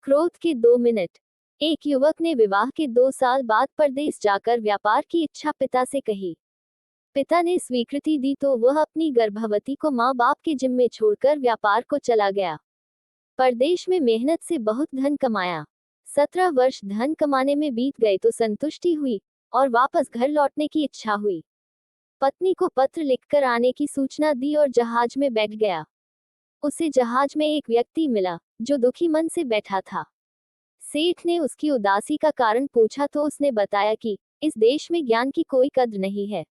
क्रोध के 2 मिनट। एक युवक ने विवाह के 2 साल बाद परदेश जाकर व्यापार की इच्छा पिता से कही। पिता ने स्वीकृति दी तो वह अपनी गर्भवती को माँ बाप के जिम्मे छोड़कर व्यापार को चला गया। परदेश में मेहनत से बहुत धन कमाया। 17 वर्ष धन कमाने में बीत गए तो संतुष्टि हुई और वापस घर लौटने की इच्छा हुई। पत्नी को पत्र लिखकर आने की सूचना दी और जहाज में बैठ गया। उसे जहाज में एक व्यक्ति मिला जो दुखी मन से बैठा था। सेठ ने उसकी उदासी का कारण पूछा तो उसने बताया कि इस देश में ज्ञान की कोई कद्र नहीं है।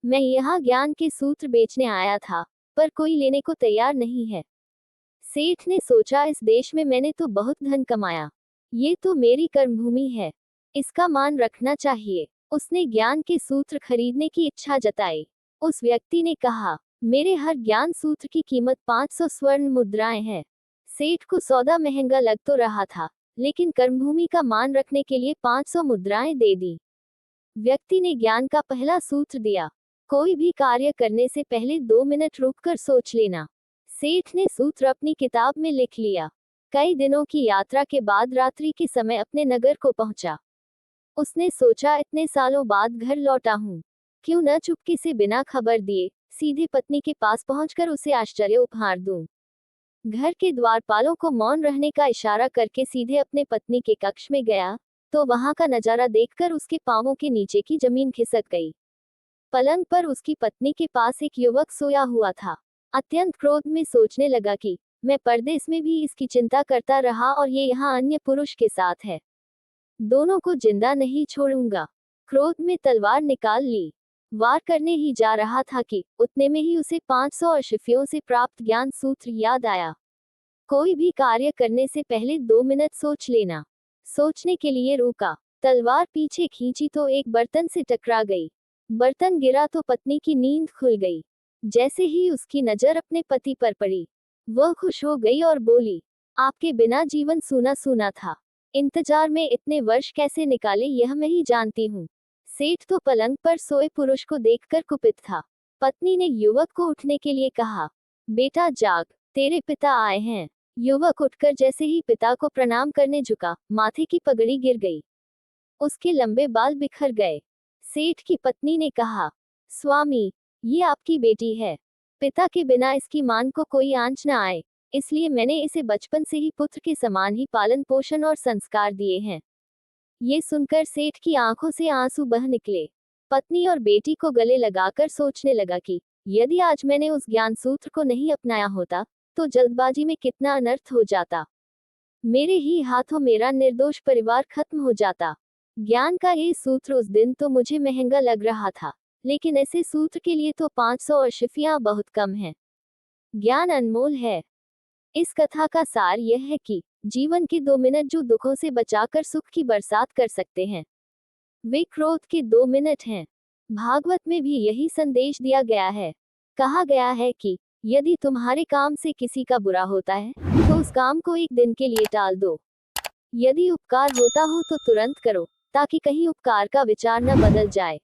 मैं यहाँ ज्ञान के सूत्र बेचने आया था, पर कोई लेने को तैयार नहीं है। सेठ ने सोचा, इस देश में मैंने तो बहुत धन कमाया, ये तो मेरी कर्मभूमि है, इसका मान रखना चाहिए। उसने ज्ञान के सूत्र खरीदने की इच्छा जताई। उस व्यक्ति ने कहा, मेरे हर ज्ञान सूत्र की कीमत 500 स्वर्ण मुद्राएं है। सेठ को सौदा महंगा लग तो रहा था, लेकिन कर्मभूमि का मान रखने के लिए 500 मुद्राएं दे दी। व्यक्ति ने ज्ञान का पहला सूत्र दिया, कोई भी कार्य करने से पहले 2 मिनट रुककर सोच लेना। सेठ ने सूत्र अपनी किताब में लिख लिया। कई दिनों की यात्रा के बाद रात्रि के समय अपने नगर को पहुंचा। उसने सोचा, इतने सालों बाद घर लौटा हूं, क्यों न चुपके से बिना खबर दिए सीधे पत्नी के पास पहुंचकर उसे आश्चर्य उपहार दूं। घर के द्वारपालों को मौन रहने का इशारा करके सीधे अपने पत्नी के कक्ष में गया, तो वहां का नजारा देखकर उसके पांवों के नीचे की जमीन खिसक गई। पलंग पर उसकी पत्नी के पास एक युवक सोया हुआ था। अत्यंत क्रोध में सोचने लगा कि मैं परदेश में भी इसकी चिंता करता रहा और ये यहाँ अन्य पुरुष के साथ है, दोनों को जिंदा नहीं छोड़ूंगा। क्रोध में तलवार निकाल ली, वार करने ही जा रहा था कि उतने में ही उसे 500 अशफियों से प्राप्त ज्ञान सूत्र याद आया। कोई भी कार्य करने से पहले 2 मिनट सोच लेना। सोचने के लिए रुका, तलवार पीछे खींची तो एक बर्तन से टकरा गई। बर्तन गिरा तो पत्नी की नींद खुल गई। जैसे ही उसकी नजर अपने पति पर पड़ी, वह खुश हो गई और बोली, आपके बिना जीवन सूना सूना था, इंतजार में इतने वर्ष कैसे निकाले यह मैं ही जानती हूँ। सेठ तो पलंग पर सोए पुरुष को देखकर कुपित था। पत्नी ने युवक को उठने के लिए कहा, बेटा जाग, तेरे पिता आए हैं। युवक उठकर जैसे ही पिता को प्रणाम करने झुका, माथे की पगड़ी गिर गई, उसके लंबे बाल बिखर गए। सेठ की पत्नी ने कहा, स्वामी, ये आपकी बेटी है, पिता के बिना इसकी मान को कोई आंच न आए, इसलिए मैंने इसे बचपन से ही पुत्र के समान ही पालन पोषण और संस्कार दिए हैं। ये सुनकर सेठ की आंखों से आंसू बह निकले। पत्नी और बेटी को गले लगाकर सोचने लगा कि यदि आज मैंने उस ज्ञान सूत्र को नहीं अपनाया होता तो जल्दबाजी में कितना अनर्थ हो जाता। मेरे ही हाथों मेरा निर्दोष परिवार खत्म हो जाता। ज्ञान का ये सूत्र उस दिन तो मुझे महंगा लग रहा था, लेकिन ऐसे सूत्र के लिए तो 500 अशफियां बहुत कम है। ज्ञान अनमोल है। इस कथा का सार यह है कि जीवन के 2 मिनट जो दुखों से बचाकर सुख की बरसात कर सकते हैं, वे क्रोध के 2 मिनट हैं। भागवत में भी यही संदेश दिया गया है। कहा गया है कि यदि तुम्हारे काम से किसी का बुरा होता है तो उस काम को एक दिन के लिए टाल दो। यदि उपकार होता हो तो तुरंत करो, ताकि कहीं उपकार का विचार न बदल जाए।